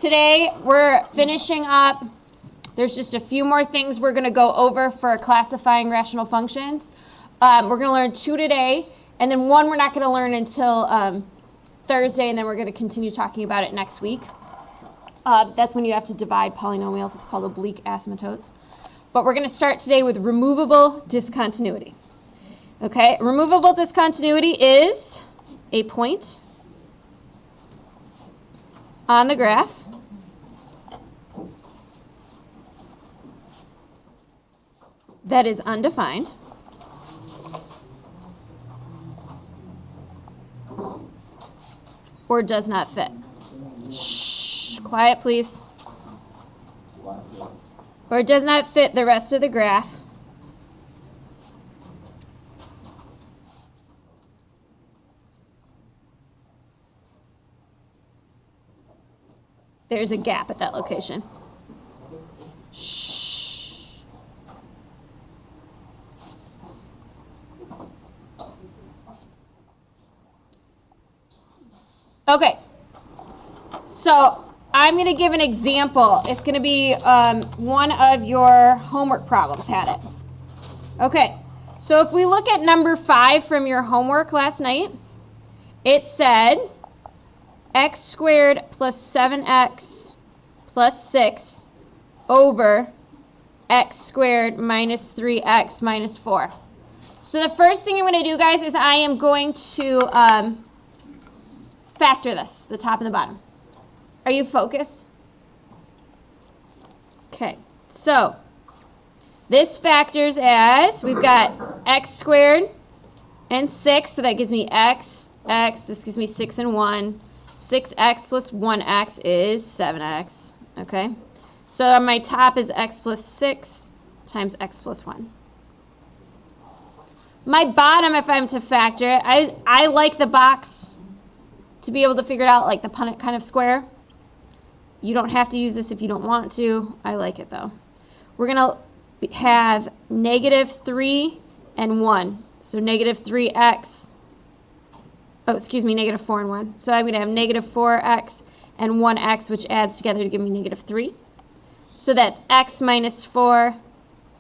Today we're finishing up. There's just a few more things we're going to go over for classifying rational functions. We're going to learn 2 today, and then 1 we're not going to learn until Thursday, and then we're going to continue talking about it next week. That's when you have to divide polynomials. It's called oblique asymptotes. But we're going to start today with removable discontinuity. Okay, removable discontinuity is a point on the graph that is undefined or does not fit. Shh, quiet please. Or does not fit the rest of the graph there's a gap at that location. Shh. Okay, so I'm going to give an example. It's going to be one of your homework problems had it. Okay, so if we look at number 5 from your homework last night, it said x squared plus 7x plus 6 over x squared minus 3x minus 4. So the first thing I'm going to do, guys, is I am going to factor this, the top and the bottom. Are you focused? Okay, so this factors as we've got x squared and 6, so that gives me x, this gives me 6 and 1. 6x plus 1x is 7x, okay? So on my top is x plus 6 times x plus 1. My bottom, if I'm to factor, I like the box to be able to figure it out, like the kind of square. You don't have to use this if you don't want to. I like it though. We're going to have negative 3 and 1. So negative 3x. Oh, excuse me, negative 4 and 1. So I'm going to have negative 4x and 1x, which adds together to give me negative 3. So that's x minus 4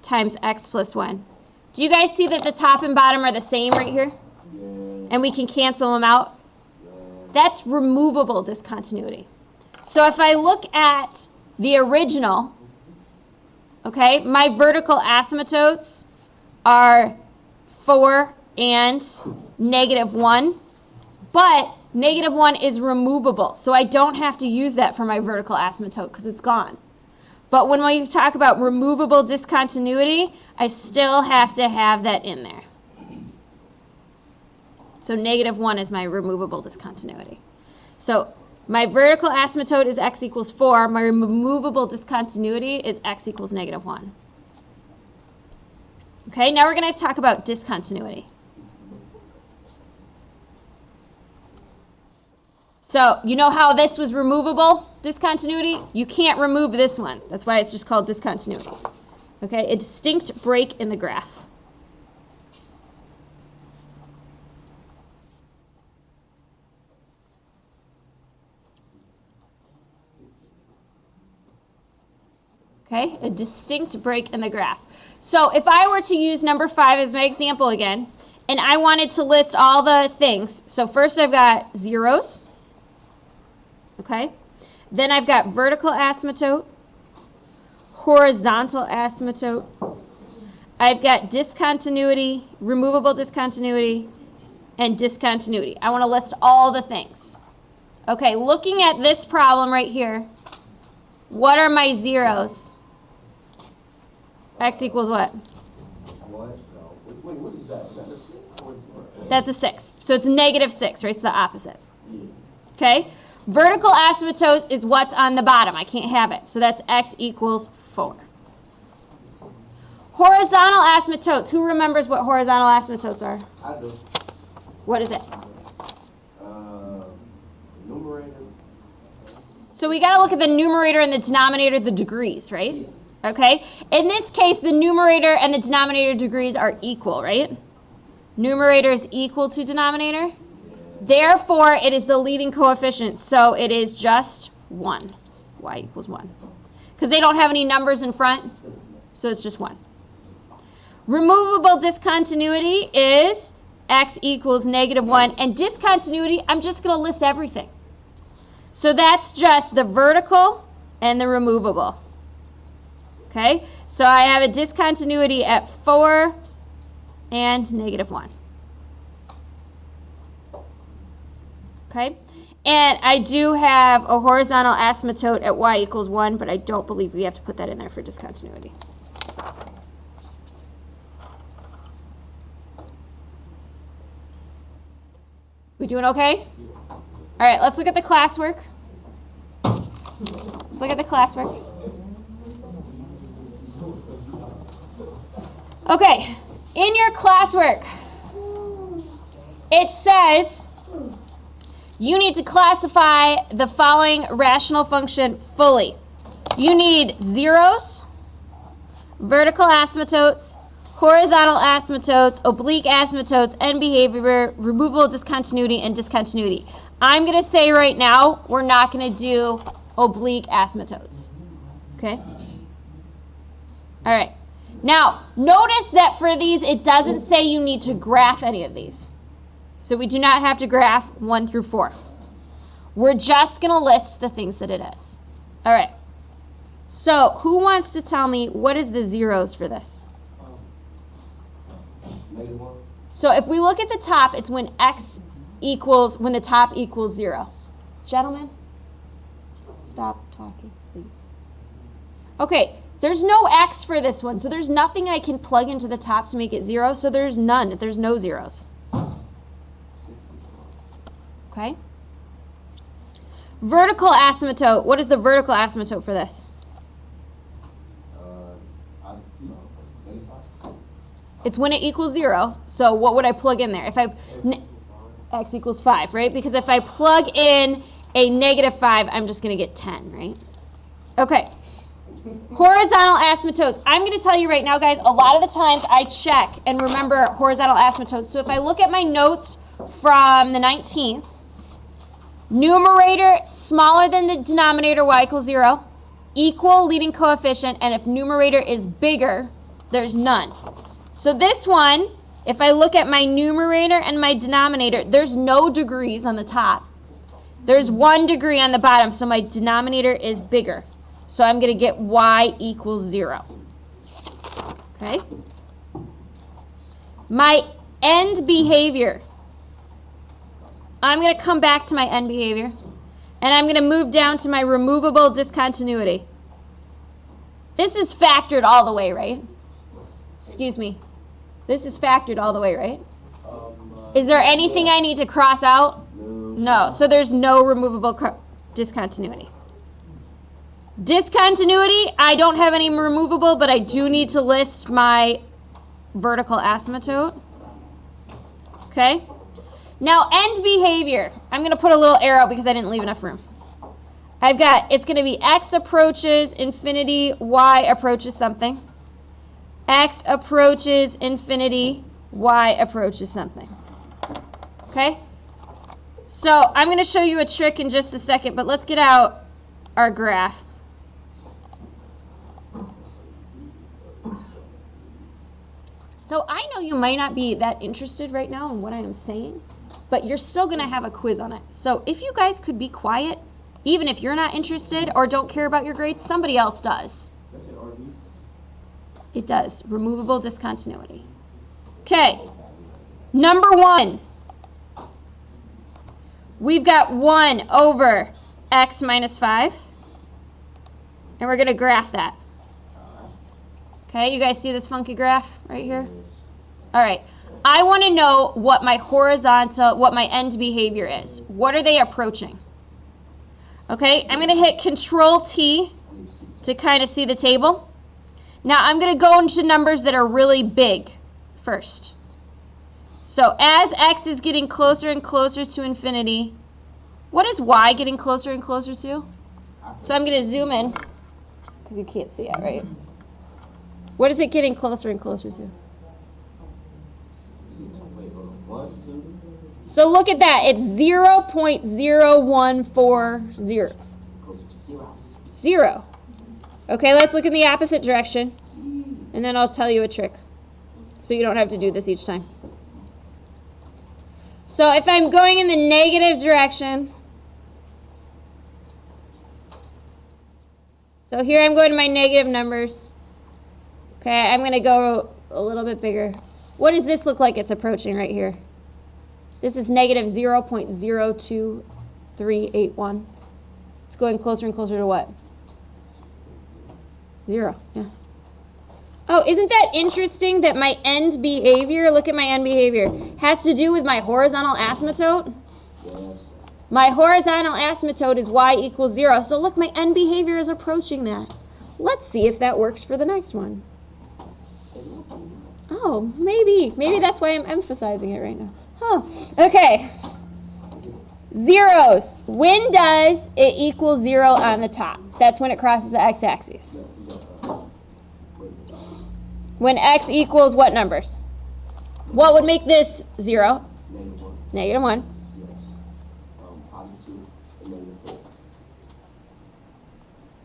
times x plus 1. Do you guys see that the top and bottom are the same right here? Yeah. And we can cancel them out? Yeah. That's removable discontinuity. So if I look at the original, okay, my vertical asymptotes are 4 and negative 1. But negative 1 is removable, so I don't have to use that for my vertical asymptote because it's gone. But when we talk about removable discontinuity, I still have to have that in there. So negative 1 is my removable discontinuity. So my vertical asymptote is x equals 4. My removable discontinuity is x equals negative 1. Okay, now we're going to talk about discontinuity. So you know how this was removable discontinuity? You can't remove this one. That's why it's just called discontinuity. Okay, a distinct break in the graph. Okay, a distinct break in the graph. So if I were to use number 5 as my example again, and I wanted to list all the things. So first I've got zeros. Okay, then I've got vertical asymptote, horizontal asymptote. I've got discontinuity, removable discontinuity, and discontinuity. I want to list all the things. Okay, looking at this problem right here, what are my zeros? X equals what? Wait, what is that? Is that a 6? That's a 6. So it's negative 6, right? It's the opposite. Okay? Vertical asymptote is what's on the bottom. I can't have it. So that's x equals 4. Horizontal asymptotes. Who remembers what horizontal asymptotes are? I do. What is it? Numerator. So we got to look at the numerator and the denominator, the degrees, right? Okay. In this case, the numerator and the denominator degrees are equal, right? Numerator is equal to denominator. Therefore, it is the leading coefficient, so it is just 1. y equals 1. Because they don't have any numbers in front, so it's just 1. Removable discontinuity is x equals -1. And discontinuity, I'm just going to list everything. So that's just the vertical and the removable. Okay, so I have a discontinuity at 4 and -1. Okay, and I do have a horizontal asymptote at y equals 1, but I don't believe we have to put that in there for discontinuity. We doing okay? All right, let's look at the classwork. Let's look at the classwork. Okay, in your classwork, it says you need to classify the following rational function fully. You need zeros, vertical asymptotes, horizontal asymptotes, oblique asymptotes, end behavior, removable discontinuity, and discontinuity. I'm going to say right now, we're not going to do oblique asymptotes. Okay? All right. Now, notice that for these, it doesn't say you need to graph any of these. So we do not have to graph 1 through 4. We're just going to list the things that it is. All right. So who wants to tell me what is the zeros for this? -1. So if we look at the top, it's when when the top equals 0. Gentlemen, stop talking, please. Okay, there's no x for this one, so there's nothing I can plug into the top to make it 0, so there's none. There's no zeros. Okay? Vertical asymptote. What is the vertical asymptote for this? It's when it equals 0. So what would I plug in there? If x equals 5, right? Because if I plug in a -5, I'm just going to get 10, right? Okay. Horizontal asymptotes. I'm going to tell you right now, guys, a lot of the times I check and remember horizontal asymptotes. So if I look at my notes from the 19th, numerator smaller than the denominator, y equals 0, equal leading coefficient, and if numerator is bigger, there's none. So this one, if I look at my numerator and my denominator, there's no degrees on the top. There's 1 degree on the bottom, so my denominator is bigger. So I'm going to get y equals 0. Okay? My end behavior. I'm going to come back to my end behavior, and I'm going to move down to my removable discontinuity. This is factored all the way, right? Excuse me. This is factored all the way, right? Is there anything I need to cross out? No. So there's no removable discontinuity. Discontinuity, I don't have any removable, but I do need to list my vertical asymptote. Okay? Now, end behavior. I'm going to put a little arrow because I didn't leave enough room. I've got, it's going to be x approaches infinity, y approaches something. X approaches infinity, y approaches something. Okay? So I'm going to show you a trick in just a second, but let's get out our graph. So I know you might not be that interested right now in what I am saying, but you're still going to have a quiz on it. So if you guys could be quiet, even if you're not interested or don't care about your grades, somebody else does. It does. Removable discontinuity. Okay. Number 1. We've got 1 over x minus 5. And we're going to graph that. Okay, you guys see this funky graph right here? All right. I want to know what my what my end behavior is. What are they approaching? Okay, I'm going to hit Control T to kind of see the table. Now I'm going to go into numbers that are really big first. So as x is getting closer and closer to infinity, what is y getting closer and closer to? So I'm going to zoom in because you can't see it, right? What is it getting closer and closer to? So look at that. It's 0.0140. 0. Okay, let's look in the opposite direction, and then I'll tell you a trick, so you don't have to do this each time. So if I'm going in the negative direction, so here I'm going to my negative numbers. Okay, I'm going to go a little bit bigger. What does this look like it's approaching right here? This is negative 0.02381. It's going closer and closer to what? 0, yeah. Oh, isn't that interesting that my end behavior, look at my end behavior, has to do with my horizontal asymptote? My horizontal asymptote is y equals 0. So look, my end behavior is approaching that. Let's see if that works for the next one. Oh, maybe. Maybe that's why I'm emphasizing it right now. Huh. Okay. Zeros. When does it equal 0 on the top? That's when it crosses the x-axis. When x equals what numbers? What would make this 0? Negative 1.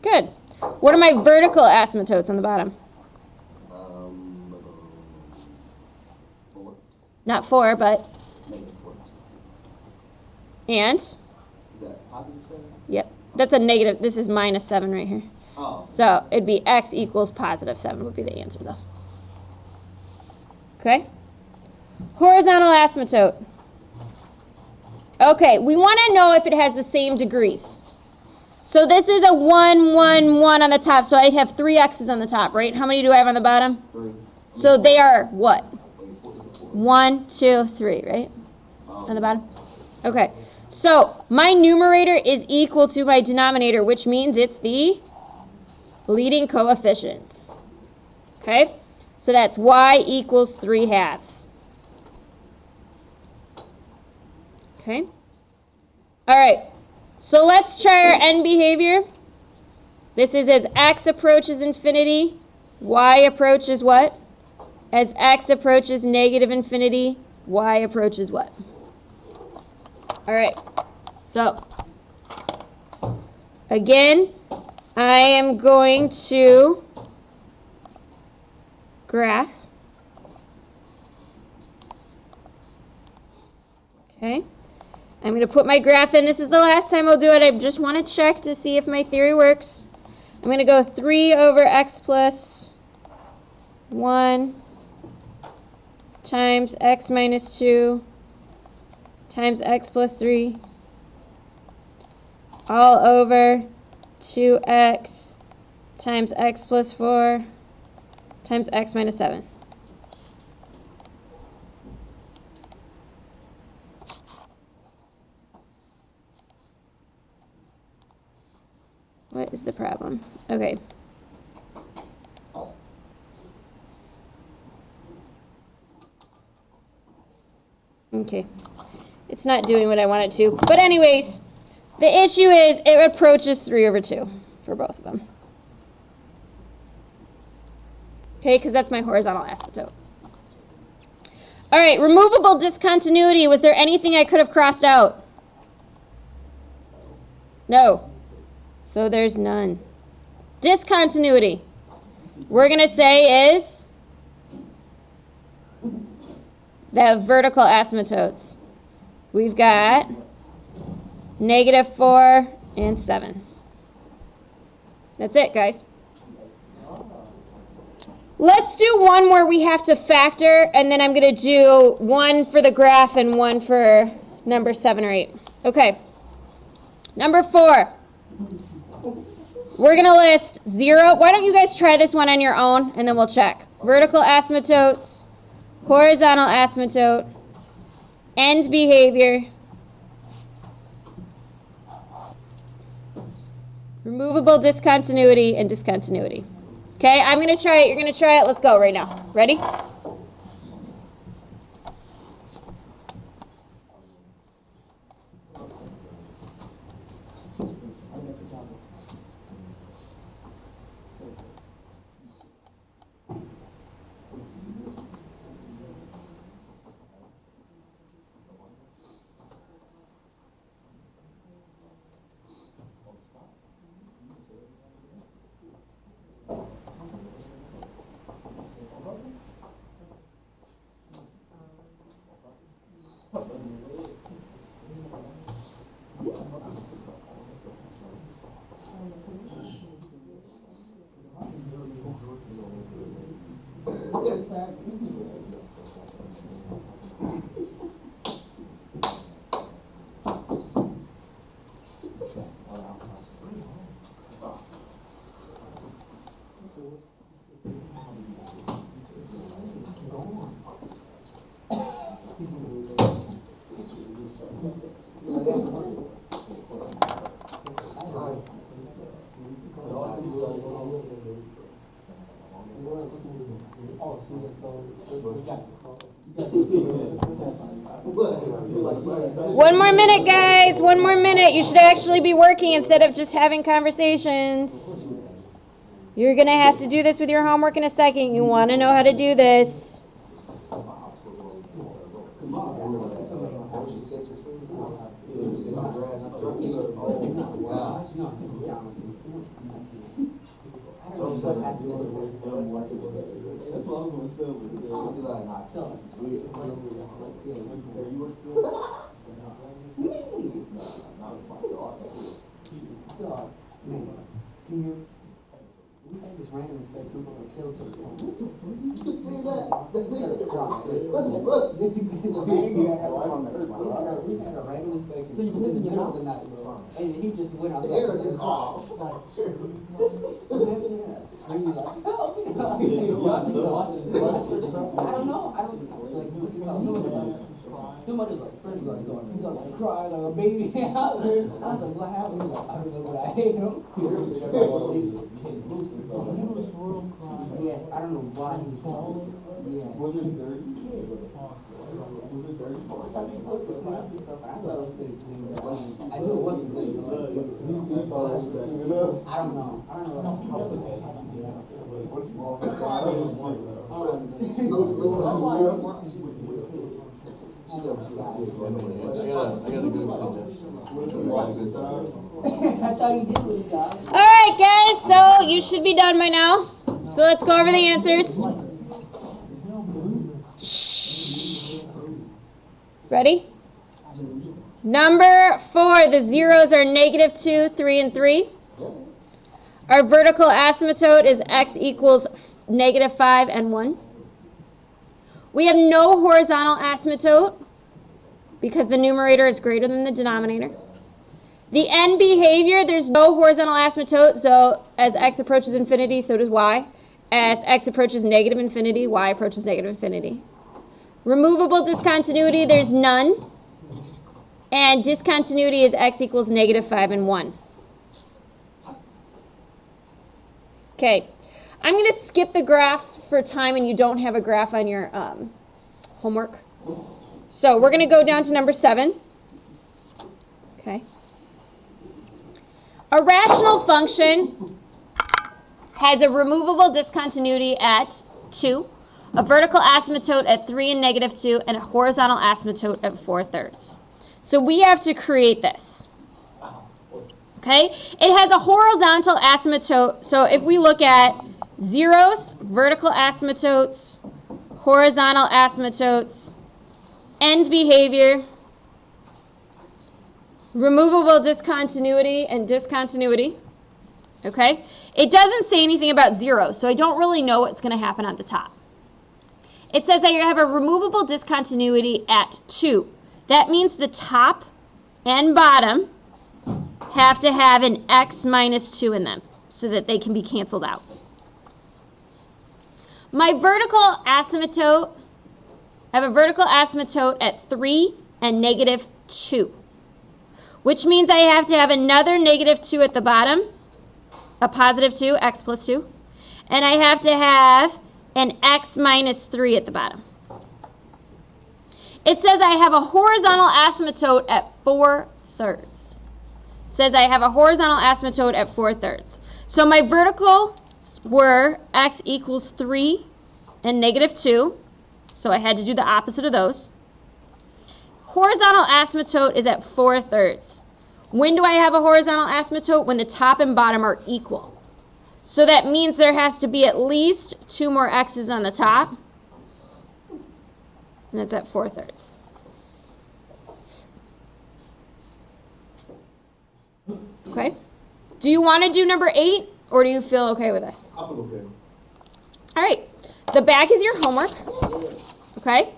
Good. What are my vertical asymptotes on the bottom? Not 4, but... And? Is that positive 7? Yep. That's a negative. This is minus 7 right here. Oh. So it'd be x equals positive 7 would be the answer, though. Okay? Horizontal asymptote. Okay, we want to know if it has the same degrees. So this is a 1, 1, 1 on the top, so I have 3 x's on the top, right? How many do I have on the bottom? 3. So they are what? 1, 2, 3, right? On the bottom? Okay. So my numerator is equal to my denominator, which means it's the leading coefficients. Okay? So that's y equals 3/2. Okay? All right. So let's try our end behavior. This is as x approaches infinity, y approaches what? As x approaches negative infinity, y approaches what? All right. So, again, I am going to graph. Okay. I'm going to put my graph in. This is the last time I'll do it. I just want to check to see if my theory works. I'm going to go 3 over x plus 1 times x minus 2 times x plus 3 all over 2x times x plus 4 times x minus 7. What is the problem? Okay. Okay. It's not doing what I want it to. But anyways, the issue is it approaches 3 over 2 for both of them. Okay, because that's my horizontal asymptote. All right, removable discontinuity. Was there anything I could have crossed out? No. So there's none. Discontinuity, we're going to say is the vertical asymptotes. We've got negative 4 and 7. That's it, guys. Let's do one where we have to factor, and then I'm going to do one for the graph and one for number 7 or 8. Okay. Number 4. We're going to list 0. Why don't you guys try this one on your own, and then we'll check. Vertical asymptotes, horizontal asymptote, end behavior, removable discontinuity, and discontinuity. Okay, I'm going to try it. You're going to try it. Let's go right now. Ready? One more minute, guys. One more minute. You should actually be working instead of just having conversations. You're going to have to do this with your homework in a second. You want to know how to do this. That's what I'm gonna say with it. We had this random inspector who got killed to the point. You just see that? Listen, look. We had a random inspection in the middle of the night, and he just went out. The air is off. Screaming like, help me! I don't know. I don't like. Somebody's like, friends like going. He's like crying like a baby. I was like, what happened? He's like, I don't know, but I hate him. Yes, I don't know why he was calling. Yeah. Was it dirty? Was it dirty? I thought it was pretty clean. I knew it wasn't clean. I don't know. I got a good I thought he did his job. All right, guys. So you should be done by now. So let's go over the answers. Shh. Ready? Number 4, the zeros are -2, 3, and 3. Our vertical asymptote is x equals -5 and 1. We have no horizontal asymptote because the numerator is greater than the denominator. The end behavior, there's no horizontal asymptote, so as x approaches infinity, so does y. As x approaches negative infinity, y approaches negative infinity. Removable discontinuity, there's none. And discontinuity is x equals -5 and 1. Okay, I'm going to skip the graphs for time and you don't have a graph on your homework. So we're going to go down to number 7. Okay. A rational function has a removable discontinuity at 2, a vertical asymptote at 3 and -2, and a horizontal asymptote at 4/3. So we have to create this. Okay? It has a horizontal asymptote. So if we look at zeros, vertical asymptotes, horizontal asymptotes, end behavior, removable discontinuity, and discontinuity. Okay? It doesn't say anything about zero, so I don't really know what's going to happen at the top. It says that you have a removable discontinuity at 2. That means the top and bottom have to have an x minus 2 in them so that they can be canceled out. My vertical asymptote, I have a vertical asymptote at 3 and -2, which means I have to have another -2 at the bottom, a +2, x plus 2, and I have to have an x minus 3 at the bottom. It says I have a horizontal asymptote at 4/3. It says I have a horizontal asymptote at 4/3. So my vertical were x equals 3 and -2. So I had to do the opposite of those. Horizontal asymptote is at 4/3. When do I have a horizontal asymptote? When the top and bottom are equal. So that means there has to be at least 2 more x's on the top. And that's at 4/3. Okay? Do you want to do number 8 or do you feel okay with this? I feel okay. All right. the back is your homework, okay?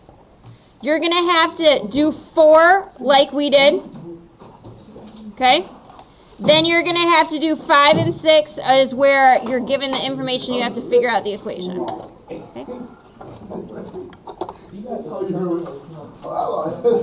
You're gonna have to do 4 like we did, okay? Then you're gonna have to do 5 and 6 is where you're given the information you have to figure out the equation, okay? Oh,